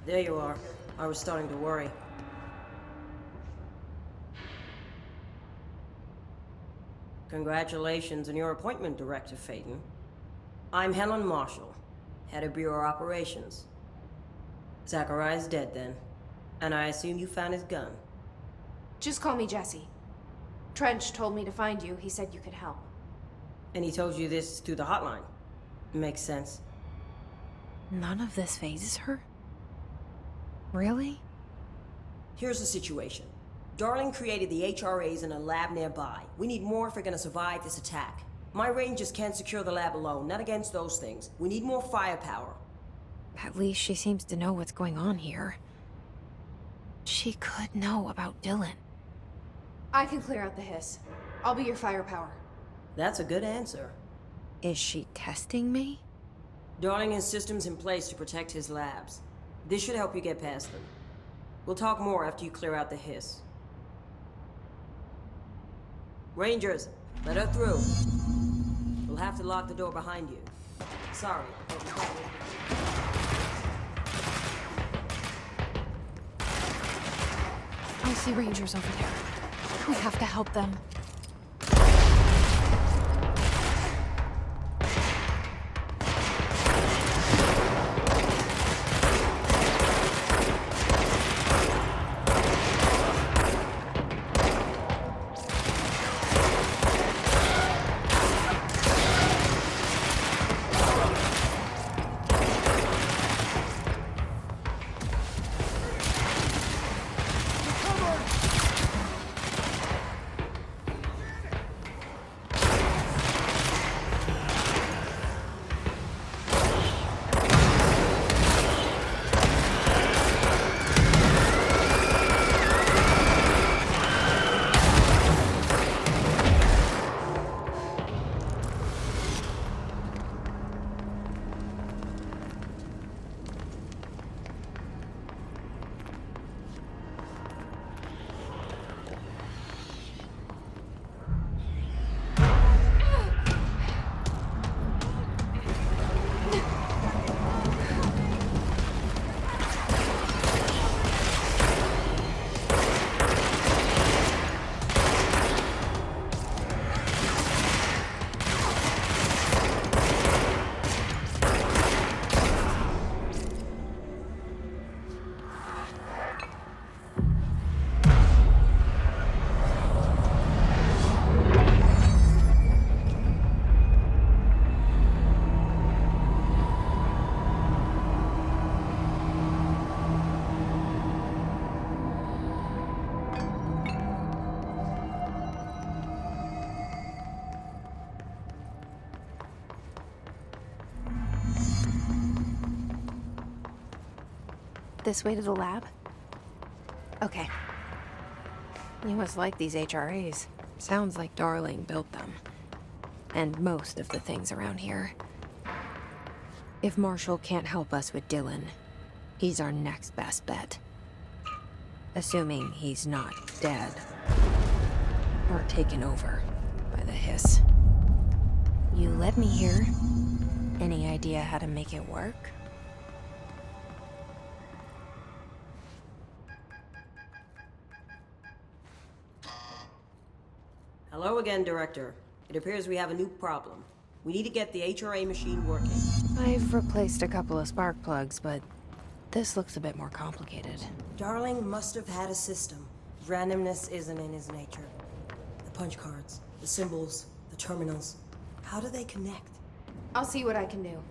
There you are. I was starting to worry. Congratulations on your appointment, Director Phaeton. I'm Helen Marshall, head of Bureau Operations. Zachariah's dead then, and I assume you found his gun. Just call me Jesse. Trench told me to find you. He said you could help. And he told you this through the hotline. Makes sense. None of this phases her? Really? Here's the situation. Darling created the HRAs in a lab nearby. We need more if we're gonna survive this attack. My rangers can't secure the lab alone, not against those things. We need more firepower. At least she seems to know what's going on here. She could know about Dylan. I can clear out the hiss. I'll be your firepower. That's a good answer. Is she testing me? Darling has systems in place to protect his labs. This should help you get past them. We'll talk more after you clear out the hiss. Rangers, let her through. We'll have to lock the door behind you. Sorry, but we can't leave I see rangers over there. We have to help them. This way to the lab? Okay. You must like these HRAs. Sounds like Darling built them. And most of the things around here. If Marshall can't help us with Dylan, he's our next best bet. Assuming he's not dead. Or taken over by the hiss. You led me here. Any idea how to make it work? Hello again, Director. It appears we have a new problem. We need to get the HRA machine working. I've replaced a couple of spark plugs, but this looks a bit more complicated. Darling must have had a system. Randomness isn't in his nature. The punch cards, the symbols, the terminals. How do they connect? I'll see what I can do.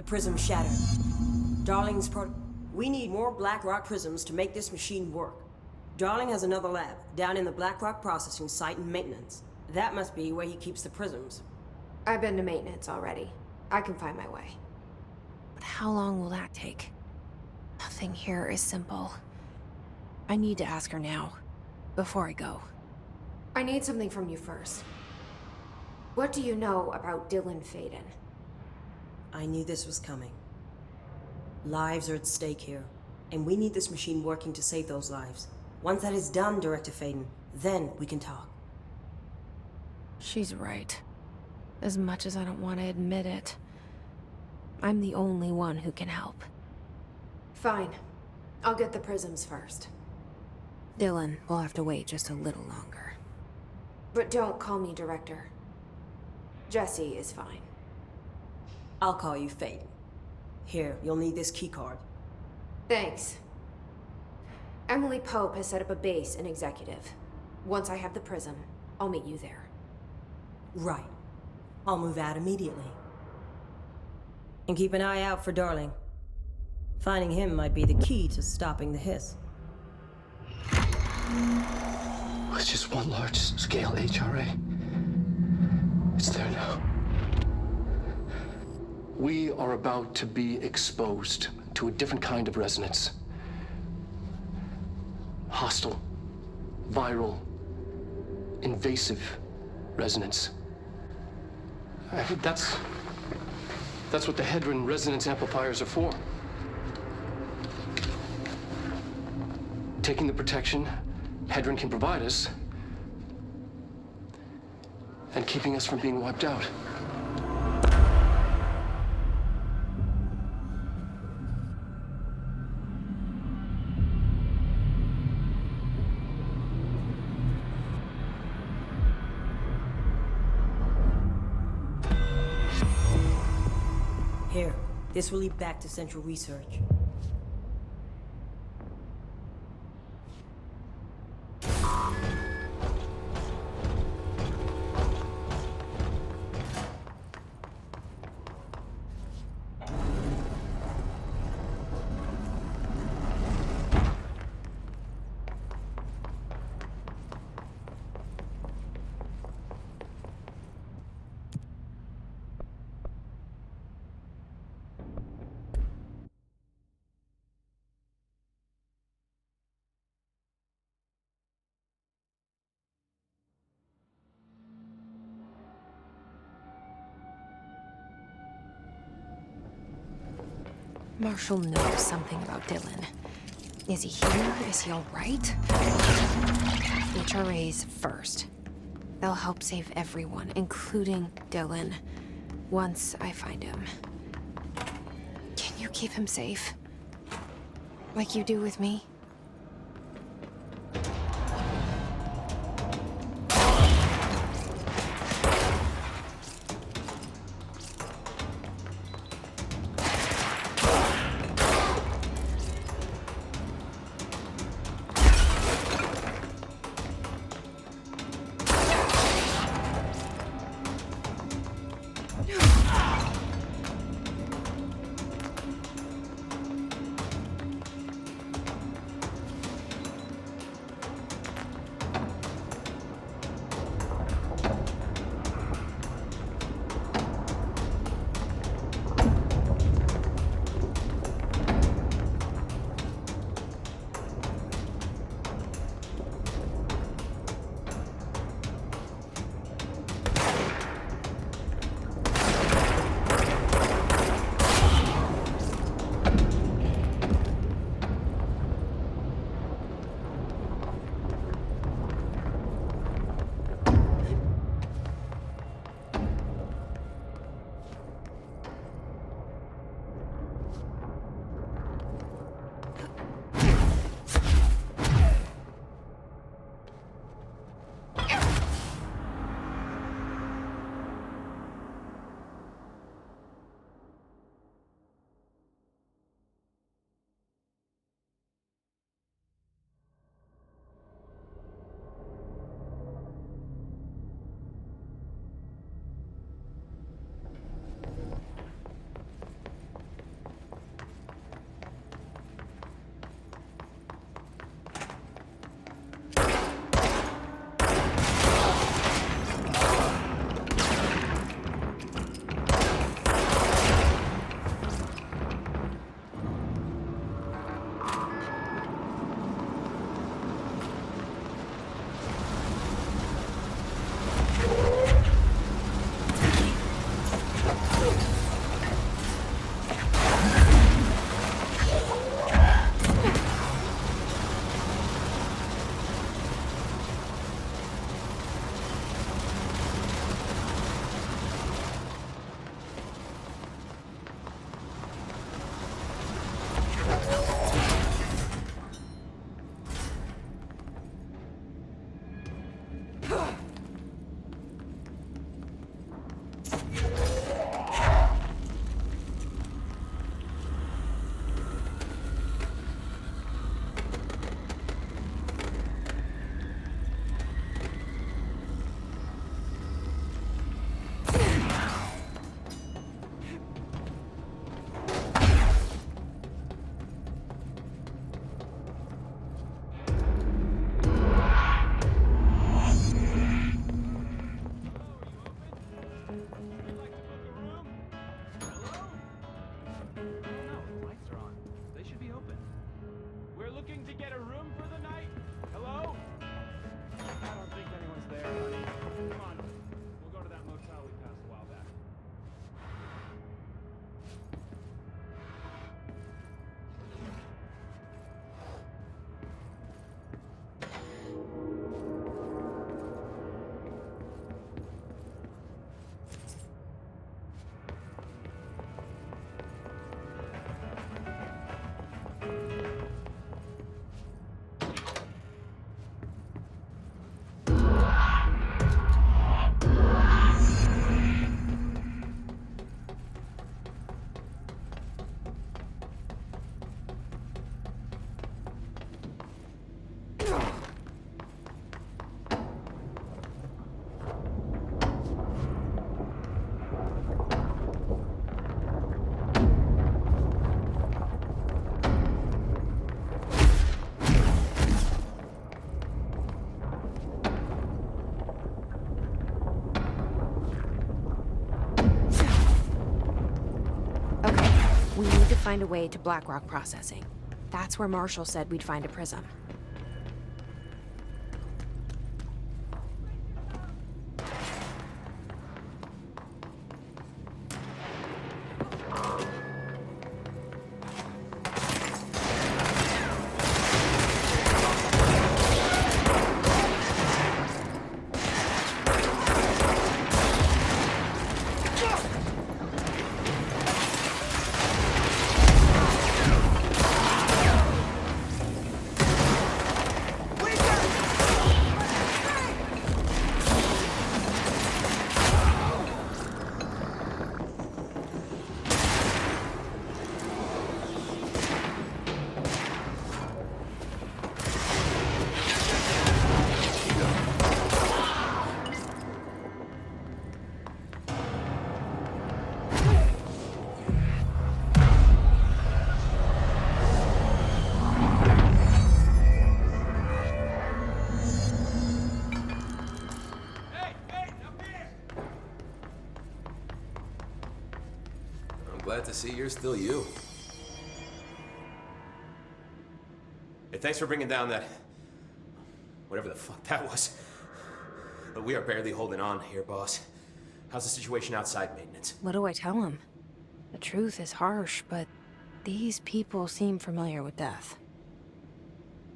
The prism shattered. Darling's We need more Blackrock prisms to make this machine work. Darling has another lab, down in the Blackrock processing site in maintenance. That must be where he keeps the prisms. I've been to maintenance already. I can find my way. But how long will that take? Nothing here is simple. I need to ask her now, before I go. I need something from you first. What do you know about Dylan Faden? I knew this was coming. Lives are at stake here, and we need this machine working to save those lives. Once that is done, Director Faden, then we can talk. She's right. As much as I don't want to admit it, I'm the only one who can help. Fine. I'll get the prisms first. Dylan will have to wait just a little longer. But don't call me Director. Jesse is fine. I'll call you Faden. Here, you'll need this keycard. Thanks. Emily Pope has set up a base in Executive. Once I have the prism, I'll meet you there. Right. I'll move out immediately. And keep an eye out for Darling. Finding him might be the key to stopping the hiss. It's just one large-scale HRA. It's there now. We are about to be exposed to a different kind of resonance. Hostile, viral, invasive resonance. I think that's what the Hedron resonance amplifiers are for. Taking the protection Hedron can provide us and keeping us from being wiped out. Here, this will lead back to Central Research. Marshall knows something about Dylan. Is he here? Is he all right? HRAs first. They'll help save everyone, including Dylan, once I find him. Can you keep him safe? Like you do with me? looking to get a room for the night? Hello? I don't think anyone's there, honey. Come on. We'll go to that motel we passed a while back. We need to find a way to Blackrock processing. That's where Marshall said we'd find a prism. Glad to see you're still you. Hey, thanks for bringing down that... whatever the fuck that was. But we are barely holding on here, boss. How's the situation outside maintenance? What do I tell him? The truth is harsh, but these people seem familiar with death.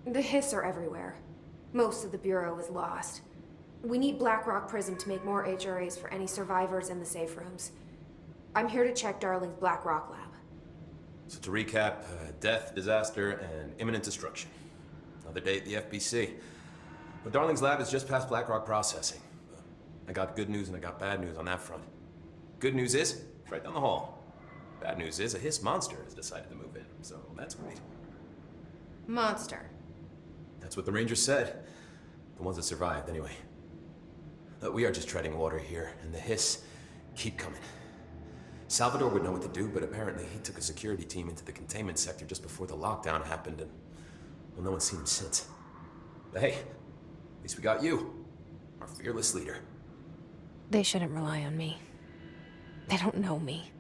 The Hiss are everywhere. Most of the Bureau is lost. We need Blackrock Prism to make more HRAs for any survivors in the safe rooms. I'm here to check Darling's Blackrock lab. So to recap, death, disaster, and imminent destruction. Another day at the FBC. But Darling's lab is just past Blackrock processing. I got good news and I got bad news on that front. Good news is, it's right down the hall. Bad news is, a Hiss monster has decided to move in, so that's great. Monster. That's what the Rangers said. The ones that survived, anyway. We are just treading water here, and the Hiss keep coming. Salvador would know what to do, but apparently he took a security team into the containment sector just before the lockdown happened, and, well, no one's seen him since. But hey, at least we got you, our fearless leader. They shouldn't rely on me. They don't know me.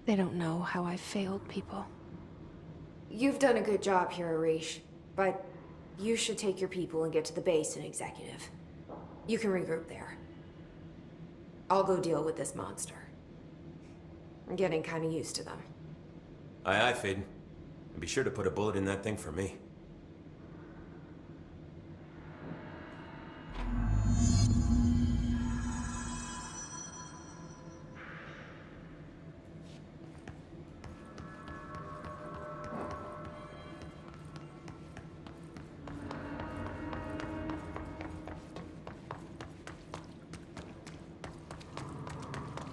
They don't know how I've failed people. You've done a good job here, Arish, but you should take your people and get to the base in Executive. You can regroup there. I'll go deal with this monster. I'm getting kinda used to them. Aye, aye, Faden. And be sure to put a bullet in that thing for me.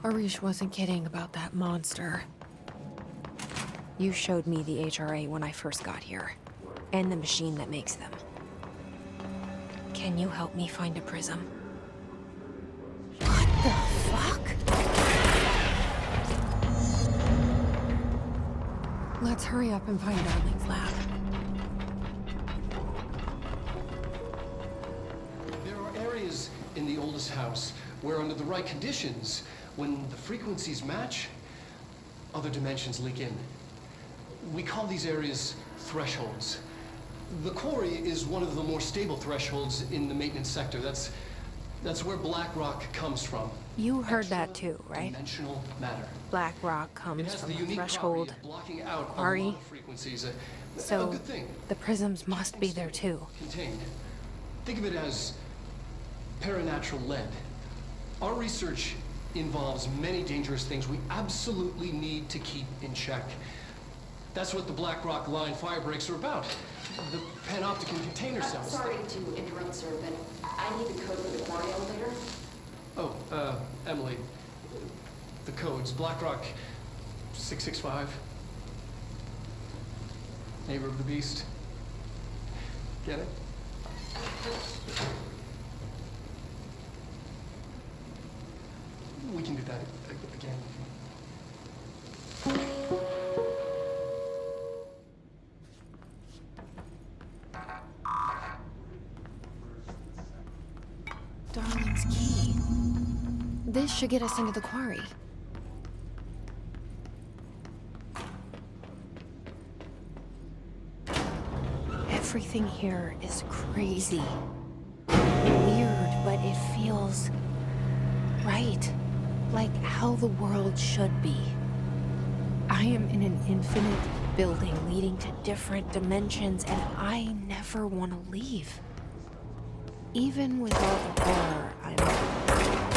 Arish wasn't kidding about that monster. You showed me the HRA when I first got here, and the machine that makes them. Can you help me find a prism? What the fuck? Let's hurry up and find Darling's lab. There are areas in the oldest house where, under the right conditions, when the frequencies match, other dimensions link in. We call these areas thresholds. The quarry is one of the more stable thresholds in the maintenance sector. That's where black rock comes from. You heard that too, right? Dimensional matter. Black rock It comes has from the a unique threshold, property of blocking out a quarry. lot of frequencies. A so good thing. the prisms must be there too. Contained. Think of it as paranatural lead. Our research involves many dangerous things we absolutely need to keep in check. That's what the Black Rock Line fire breaks are about. The panopticon container cells. Sorry to interrupt, sir, but I need the code for the quarry elevator. Oh, Emily. The codes. Black Rock 665. Neighbor of the Beast. Get it? We can do that again. Darling's key. This should get us into the quarry. Everything here is crazy. Weird, but it feels right. Like how the world should be. I am in an infinite building leading to different dimensions, and I never want to leave. Even with all the horror I'm